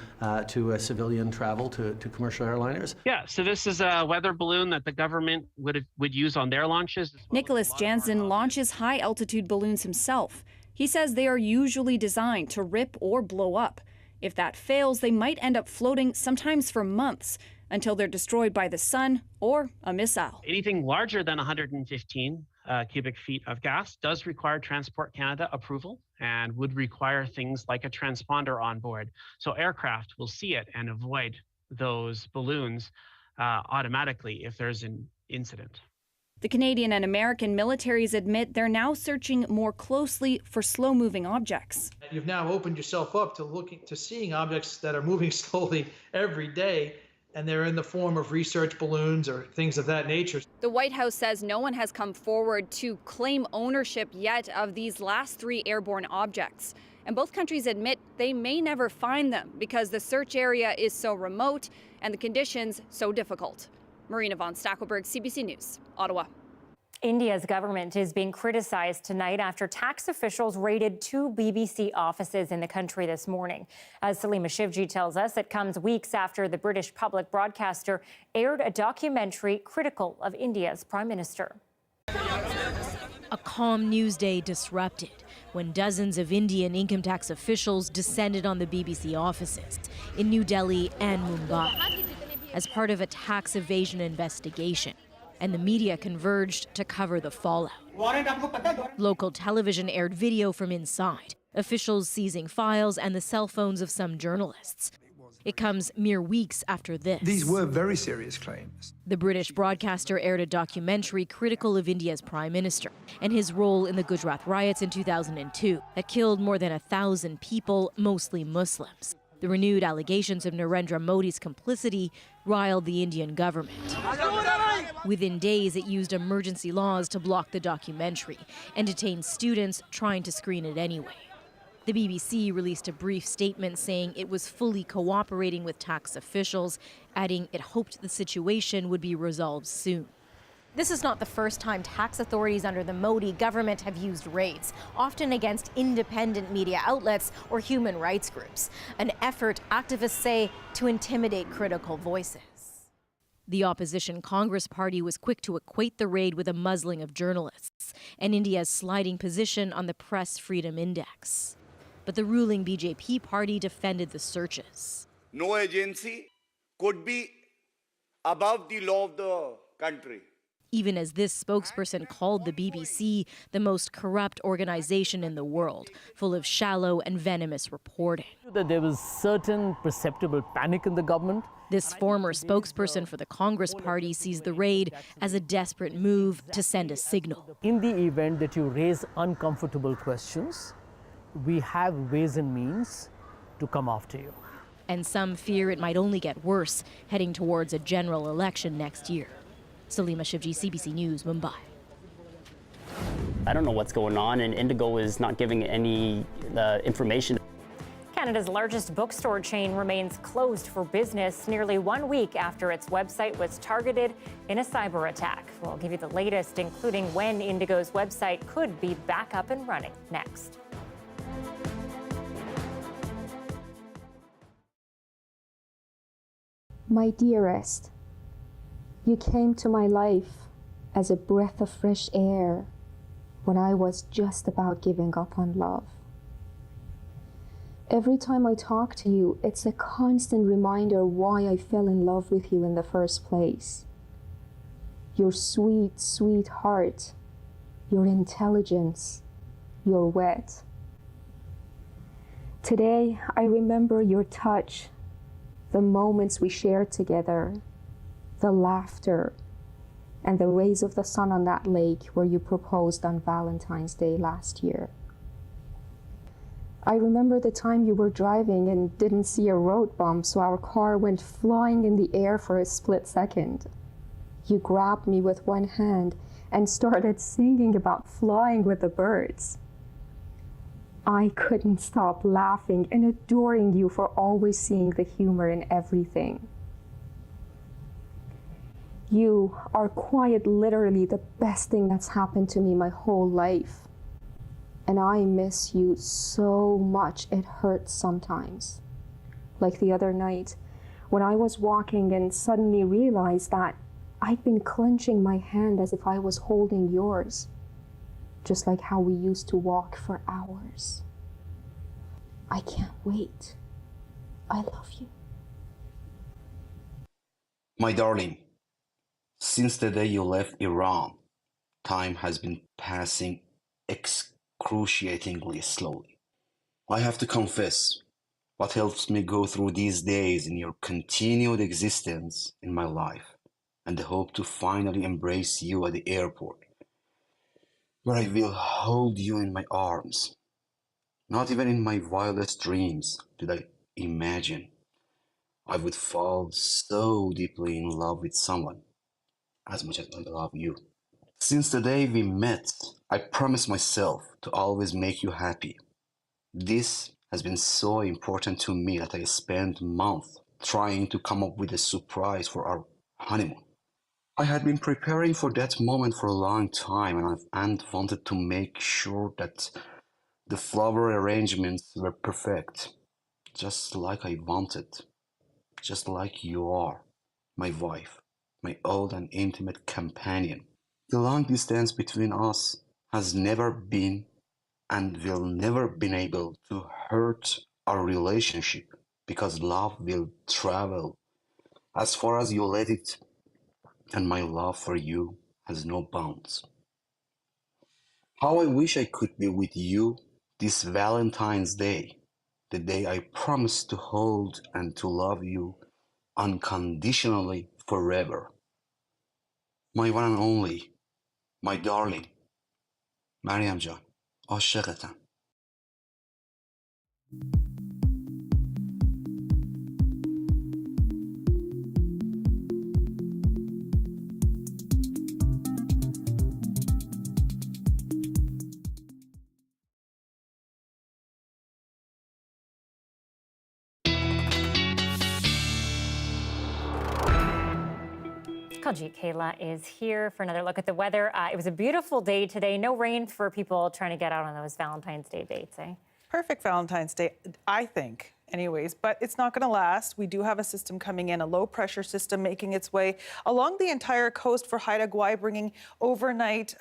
civilian travel, to commercial airliners. Yeah, so this is a weather balloon that the government would use on their launches. Nicholas Jansen launches high-altitude balloons himself. He says they are usually designed to rip or blow up. If that fails, they might end up floating, sometimes for months, until they're destroyed by the sun or a missile. Anything larger than 115 cubic feet of gas does require Transport Canada approval and would require things like a transponder on board. So aircraft will see it and avoid those balloons automatically if there's an incident. The Canadian and American militaries admit they're now searching more closely for slow-moving objects. You've now opened yourself up to seeing objects that are moving slowly every day, and they're in the form of research balloons or things of that nature. The White House says no one has come forward to claim ownership yet of these last 3 airborne objects. And both countries admit they may never find them because the search area is so remote and the conditions so difficult. Marina von Stackelberg, CBC News, Ottawa. India's government is being criticized tonight after tax officials raided 2 BBC offices in the country this morning. As Salima Shivji tells us, it comes weeks after the British public broadcaster aired a documentary critical of India's Prime Minister. A calm news day disrupted when dozens of Indian income tax officials descended on the BBC offices in New Delhi and Mumbai as part of a tax evasion investigation. And the media converged to cover the fallout. Local television aired video from inside, officials seizing files and the cell phones of some journalists. It comes mere weeks after this. These were very serious claims. The British broadcaster aired a documentary critical of India's Prime Minister and his role in the Gujarat riots in 2002 that killed more than 1,000 people, mostly Muslims. The renewed allegations of Narendra Modi's complicity riled the Indian government. Within days, it used emergency laws to block the documentary and detain students trying to screen it anyway. The BBC released a brief statement saying it was fully cooperating with tax officials, adding it hoped the situation would be resolved soon. This is not the first time tax authorities under the Modi government have used raids, often against independent media outlets or human rights groups, an effort, activists say, to intimidate critical voices. The opposition Congress Party was quick to equate the raid with a muzzling of journalists and India's sliding position on the Press Freedom Index. But the ruling BJP party defended the searches. No agency could be above the law of the country. Even as this spokesperson called the BBC the most corrupt organization in the world, full of shallow and venomous reporting. That there was certain perceptible panic in the government. This former spokesperson for the Congress Party sees the raid as a desperate move to send a signal. In the event that you raise uncomfortable questions, we have ways and means to come after you. And some fear it might only get worse, heading towards a general election next year. Salima Shivji, CBC News, Mumbai. I don't know what's going on, and Indigo is not giving any information. Canada's largest bookstore chain remains closed for business nearly 1 week after its website was targeted in a cyber attack. We'll give you the latest, including when Indigo's website could be back up and running next. My dearest, you came to my life as a breath of fresh air when I was just about giving up on love. Every time I talk to you, it's a constant reminder why I fell in love with you in the first place. Your sweet, sweet heart, your intelligence, your wit. Today, I remember your touch, the moments we shared together, the laughter, and the rays of the sun on that lake where you proposed on Valentine's Day last year. I remember the time you were driving and didn't see a road bump, so our car went flying in the air for a split second. You grabbed me with one hand and started singing about flying with the birds. I couldn't stop laughing and adoring you for always seeing the humor in everything. You are quite literally the best thing that's happened to me my whole life. And I miss you so much, it hurts sometimes. Like the other night, when I was walking and suddenly realized that I'd been clenching my hand as if I was holding yours, just like how we used to walk for hours. I can't wait. I love you. My darling, since the day you left Iran, time has been passing excruciatingly slowly. I have to confess, what helps me go through these days in your continued existence in my life, and the hope to finally embrace you at the airport, where I will hold you in my arms. Not even in my wildest dreams did I imagine I would fall so deeply in love with someone as much as I love you. Since the day we met, I promised myself to always make you happy. This has been so important to me that I spent months trying to come up with a surprise for our honeymoon. I had been preparing for that moment for a long time, and wanted to make sure that the flower arrangements were perfect, just like I wanted, just like you are, my wife, my old and intimate companion. The long distance between us has never been and will never be able to hurt our relationship, because love will travel as far as you let it, and my love for you has no bounds. How I wish I could be with you this Valentine's Day, the day I promised to hold and to love you unconditionally forever. My one and only, my darling, Mariam Jan, عاشقتم. Kuljeet Kaila is here for another look at the weather. It was a beautiful day today. No rain for people trying to get out on those Valentine's Day dates, eh? Perfect Valentine's Day, I think. Anyways, but it's not going to last. We do have a system coming in, a low pressure system making its way along the entire coast for Haida Gwaii, bringing overnight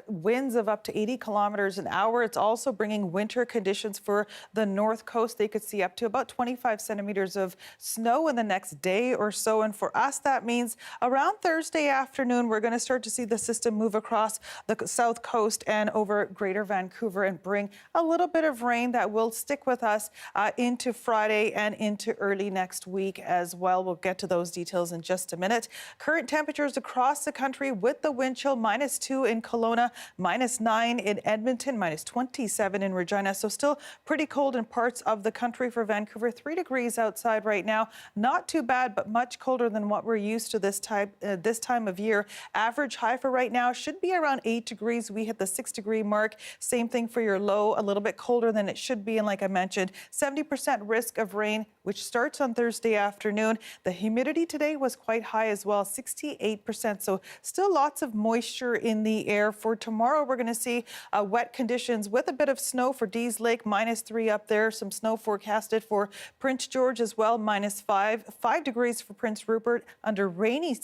winds of up to 80 kilometers an hour. It's also bringing winter conditions for the north coast. They could see up to about 25 centimeters of snow in the next day or so. And for us, that means around Thursday afternoon, we're going to start to see the system move across the south coast and over Greater Vancouver and bring a little bit of rain that will stick with us into Friday and into early next week as well. We'll get to those details in just a minute. Current temperatures across the country with the wind chill, -2 in Kelowna, -9 in Edmonton, -27 in Regina. So still pretty cold in parts of the country. For Vancouver, 3 degrees outside right now. Not too bad, but much colder than what we're used to this time of year. Average high for right now should be around 8 degrees. We hit the 6-degree mark. Same thing for your low, a little bit colder than it should be. And like I mentioned, 70% risk of rain, which starts on Thursday afternoon. The humidity today was quite high as well, 68%. So still lots of moisture in the air. For tomorrow, we're going to see wet conditions with a bit of snow for Dease Lake, -3 up there. Some snow forecasted for Prince George as well, -5. 5 degrees for Prince Rupert under rainy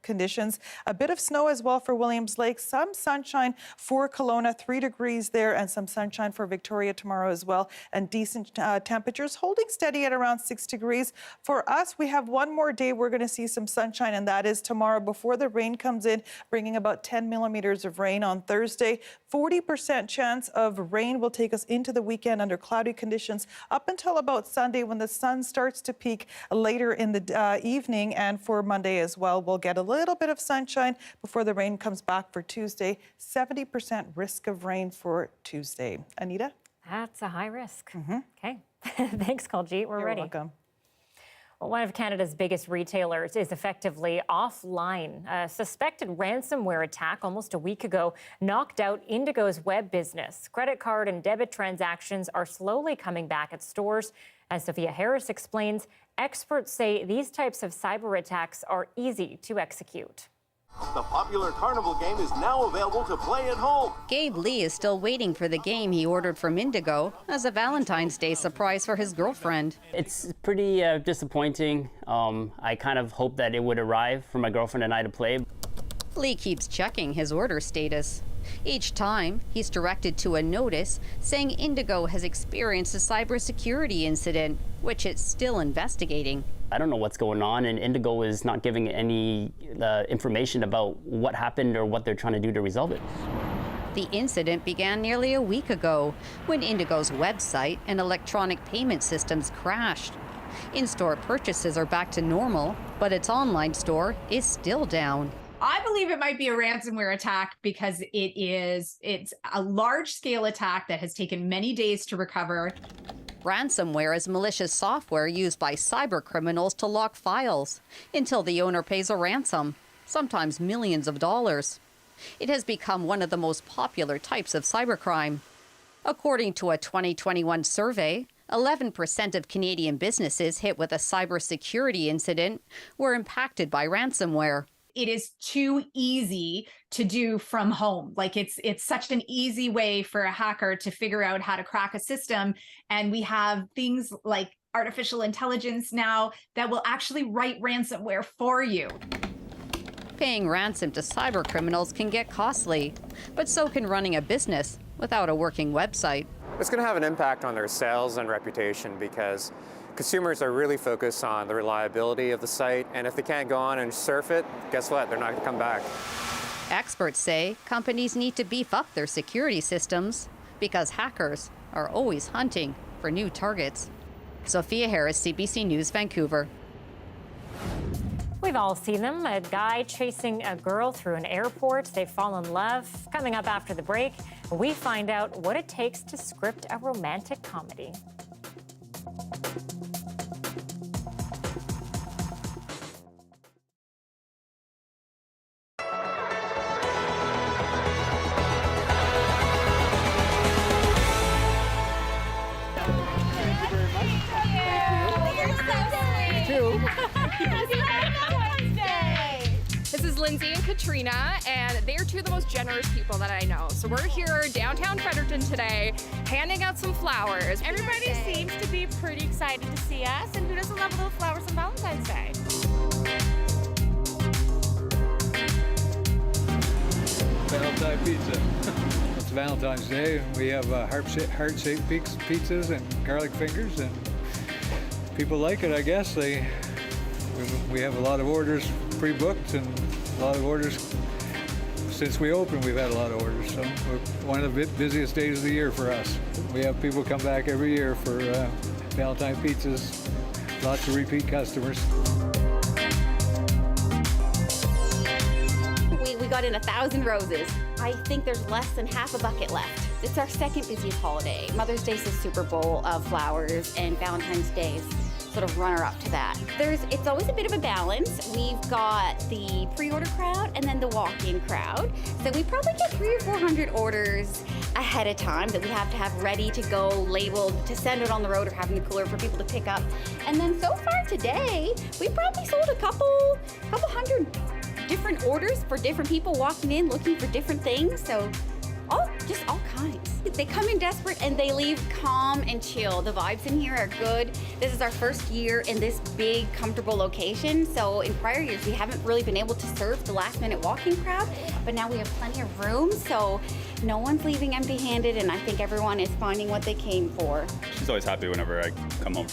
conditions. A bit of snow as well for Williams Lake. Some sunshine for Kelowna, 3 degrees there, and some sunshine for Victoria tomorrow as well. And decent temperatures holding steady at around 6 degrees. For us, we have one more day we're going to see some sunshine, and that is tomorrow before the rain comes in, bringing about 10 millimeters of rain on Thursday. 40% chance of rain will take us into the weekend under cloudy conditions up until about Sunday when the sun starts to peak later in the evening. And for Monday as well, we'll get a little bit of sunshine before the rain comes back for Tuesday. 70% risk of rain for Tuesday. Anita? That's a high risk. Okay. Thanks, Kuljeet. We're ready. You're welcome. Well, one of Canada's biggest retailers is effectively offline. A suspected ransomware attack almost a week ago knocked out Indigo's web business. Credit card and debit transactions are slowly coming back at stores. As Sophia Harris explains, experts say these types of cyber attacks are easy to execute. The popular carnival game is now available to play at home. Gabe Lee is still waiting for the game he ordered from Indigo as a Valentine's Day surprise for his girlfriend. It's pretty disappointing. I kind of hoped that it would arrive for my girlfriend and I to play. Lee keeps checking his order status. Each time, he's directed to a notice saying Indigo has experienced a cybersecurity incident, which it's still investigating. I don't know what's going on, and Indigo is not giving any information about what happened or what they're trying to do to resolve it. The incident began nearly a week ago when Indigo's website and electronic payment systems crashed. In-store purchases are back to normal, but its online store is still down. I believe it might be a ransomware attack because it's a large-scale attack that has taken many days to recover. Ransomware is malicious software used by cyber criminals to lock files until the owner pays a ransom, sometimes millions of dollars. It has become one of the most popular types of cybercrime. According to a 2021 survey, 11% of Canadian businesses hit with a cybersecurity incident were impacted by ransomware. It is too easy to do from home. Like it's such an easy way for a hacker to figure out how to crack a system. And we have things like artificial intelligence now that will actually write ransomware for you. Paying ransom to cyber criminals can get costly, but so can running a business without a working website. It's going to have an impact on their sales and reputation because consumers are really focused on the reliability of the site, and if they can't go on and surf it, guess what? They're not going to come back. Experts say companies need to beef up their security systems because hackers are always hunting for new targets. Sophia Harris, CBC News, Vancouver. We've all seen them, a guy chasing a girl through an airport. They fall in love. Coming up after the break, we find out what it takes to script a romantic comedy. This is Lindsay and Katrina, and they're two of the most generous people that I know. So we're here downtown Fredericton today, handing out some flowers. Everybody seems to be pretty excited to see us, and who doesn't love little flowers on Valentine's Day? Valentine pizza. It's Valentine's Day, and we have heart-shaped pizzas and garlic fingers, and people like it, I guess. We have a lot of orders pre-booked, and a lot of orders since we opened. We've had a lot of orders, so we're one of the busiest days of the year for us. We have people come back every year for Valentine pizzas. Lots of repeat customers. We got in 1,000 roses. I think there's less than half a bucket left. It's our second busiest holiday. Mother's Day is the Super Bowl of flowers, and Valentine's Day is sort of runner-up to that. It's always a bit of a balance. We've got the pre-order crowd and then the walk-in crowd. So we probably get 300 or 400 orders ahead of time that we have to have ready to go, labeled to send it on the road or have in the cooler for people to pick up. And then so far today, we probably sold a couple hundred different orders for different people walking in looking for different things. So just all kinds. They come in desperate and they leave calm and chill. The vibes in here are good. This is our first year in this big, comfortable location. So in prior years, we haven't really been able to serve the last minute walking crowd, but now we have plenty of room. So no one's leaving empty-handed, and I think everyone is finding what they came for. She's always happy whenever I come home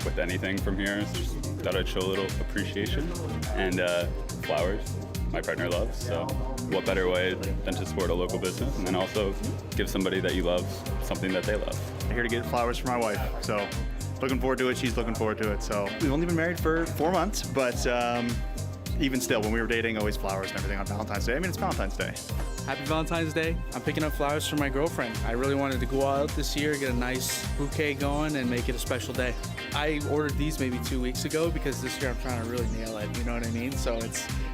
with anything from here. So just thought I'd show a little appreciation. And flowers, my partner loves, so what better way than to support a local business and then also give somebody that you love something that they love. I'm here to get flowers for my wife, so looking forward to it. She's looking forward to it. So we've only been married for 4 months, but even still, when we were dating, always flowers and everything on Valentine's Day. I mean, it's Valentine's Day. Happy Valentine's Day. I'm picking up flowers for my girlfriend. I really wanted to go out this year, get a nice bouquet going, and make it a special day. I ordered these maybe 2 weeks ago because this year I'm trying to really nail it, you know what I mean? So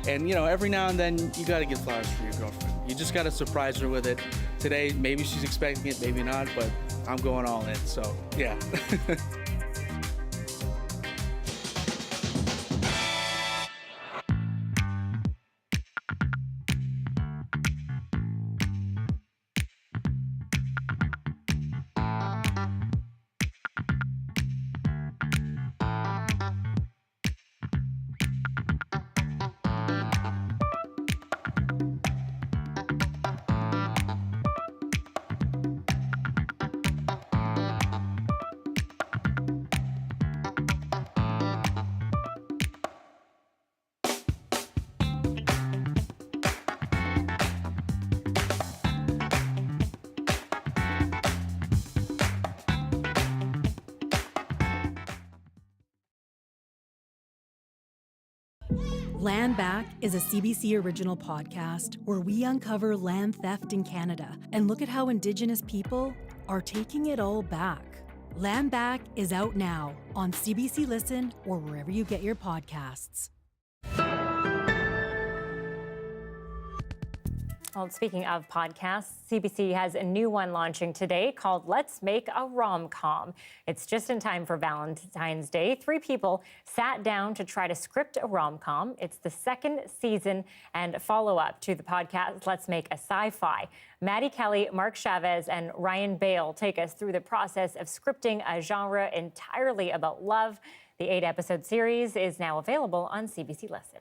every now and then you gotta get flowers for your girlfriend. You just gotta surprise her with it. Today, maybe she's expecting it, maybe not, but I'm going all in, so yeah. Land Back is a CBC original podcast where we uncover land theft in Canada and look at how Indigenous people are taking it all back. Land Back is out now on CBC Listen or wherever you get your podcasts. Well, speaking of podcasts, CBC has a new one launching today called Let's Make a Rom-Com. It's just in time for Valentine's Day. 3 people sat down to try to script a rom-com. It's the 2nd season and follow-up to the podcast Let's Make a Sci-Fi. Maddie Kelly, Mark Chavez, and Ryan Bale take us through the process of scripting a genre entirely about love. The 8-episode series is now available on CBC Listen.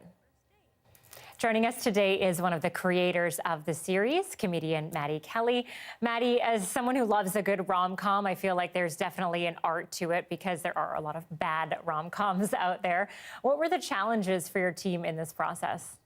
Joining us today is one of the creators of the series, comedian Maddie Kelly. Maddie, as someone who loves a good rom-com, I feel like there's definitely an art to it because there are a lot of bad rom-coms out there. What were the challenges for your team in this process?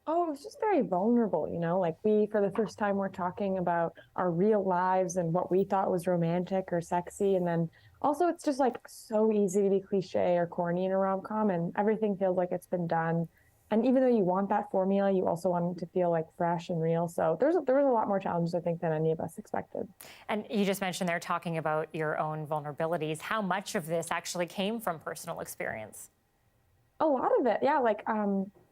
Oh, it was just very vulnerable, like we, for the first time, were talking about our real lives and what we thought was romantic or sexy. And then also it's just like so easy to be cliche or corny in a rom-com, and everything feels like it's been done. And even though you want that formula, you also want it to feel like fresh and real. So there was a lot more challenges, I think, than any of us expected. And you just mentioned they're talking about your own vulnerabilities. How much of this actually came from personal experience? A lot of it, yeah.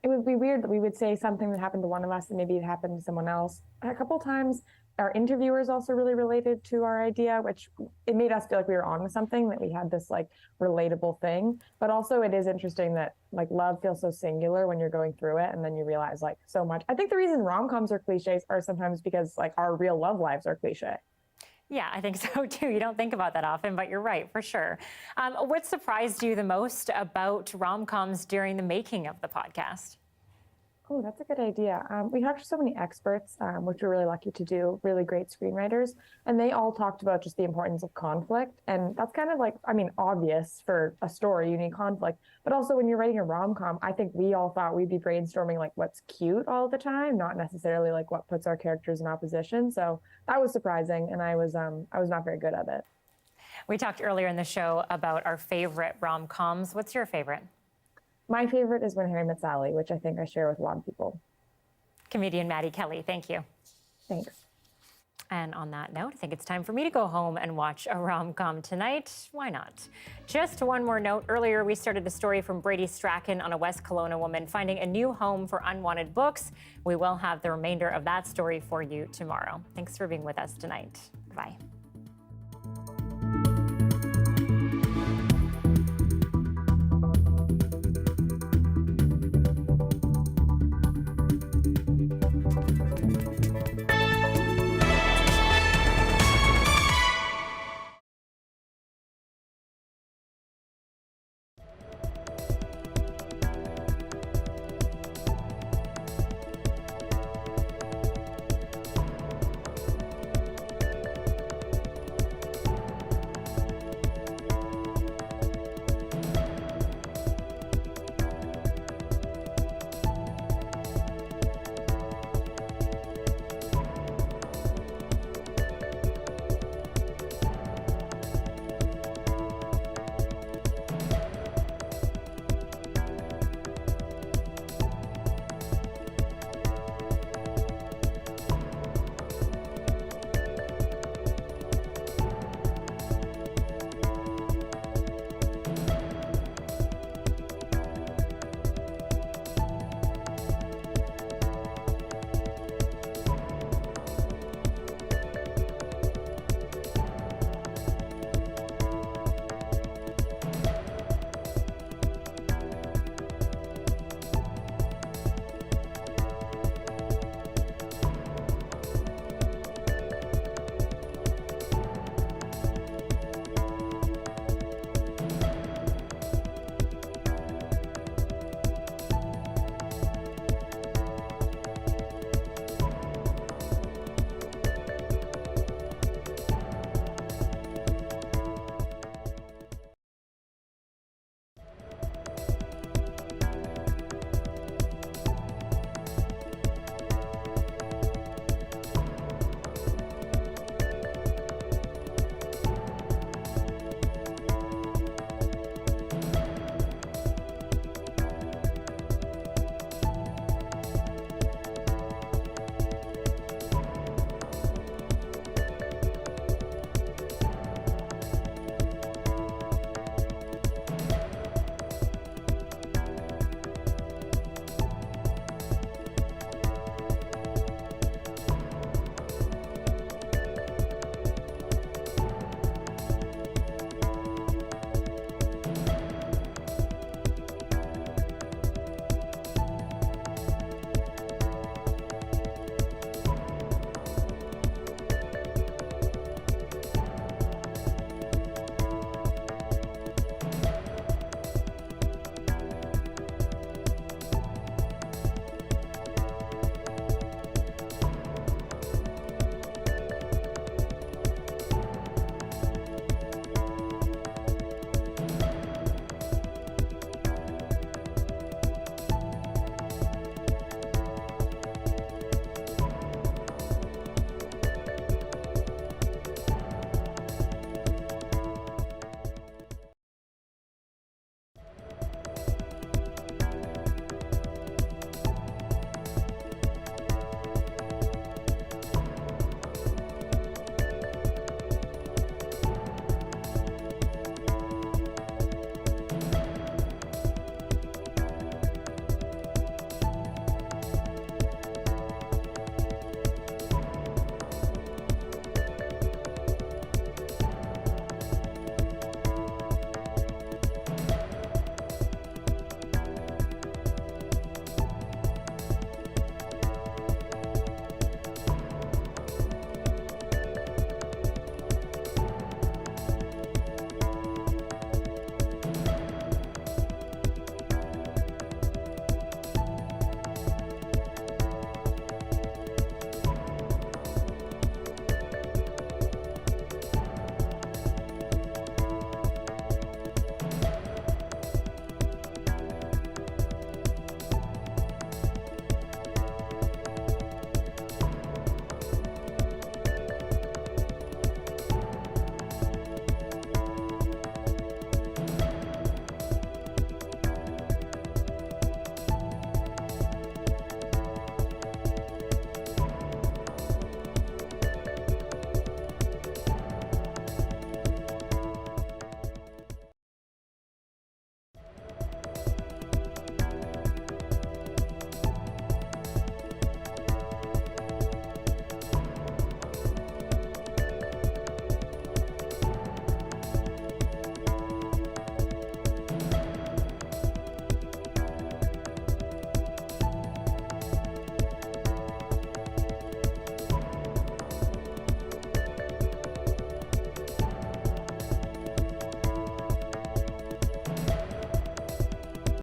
It would be weird that we would say something that happened to one of us and maybe it happened to someone else. A couple times our interviewers also really related to our idea, which it made us feel like we were on to something, that we had this like relatable thing. But also it is interesting that like love feels so singular when you're going through it, and then you realize like so much. I think the reason rom-coms are cliches are sometimes because like our real love lives are cliche. Yeah, I think so too. You don't think about that often, but you're right, for sure. What surprised you the most about rom-coms during the making of the podcast? Oh, that's a good idea. We talked to so many experts, which we're really lucky to do, really great screenwriters, and they all talked about just the importance of conflict. And that's kind of like, I mean, obvious for a story, you need conflict. But also when you're writing a rom-com, I think we all thought we'd be brainstorming like what's cute all the time, not necessarily like what puts our characters in opposition. So that was surprising, and I was not very good at it. We talked earlier in the show about our favorite rom-coms. What's your favorite? My favorite is When Harry Met Sally, which I think I share with a lot of people. Comedian Maddie Kelly, thank you. Thanks. And on that note, I think it's time for me to go home and watch a rom-com tonight. Why not? Just one more note. Earlier, we started the story from Brady Strachan on a West Kelowna woman finding a new home for unwanted books. We will have the remainder of that story for you tomorrow. Thanks for being with us tonight. Bye.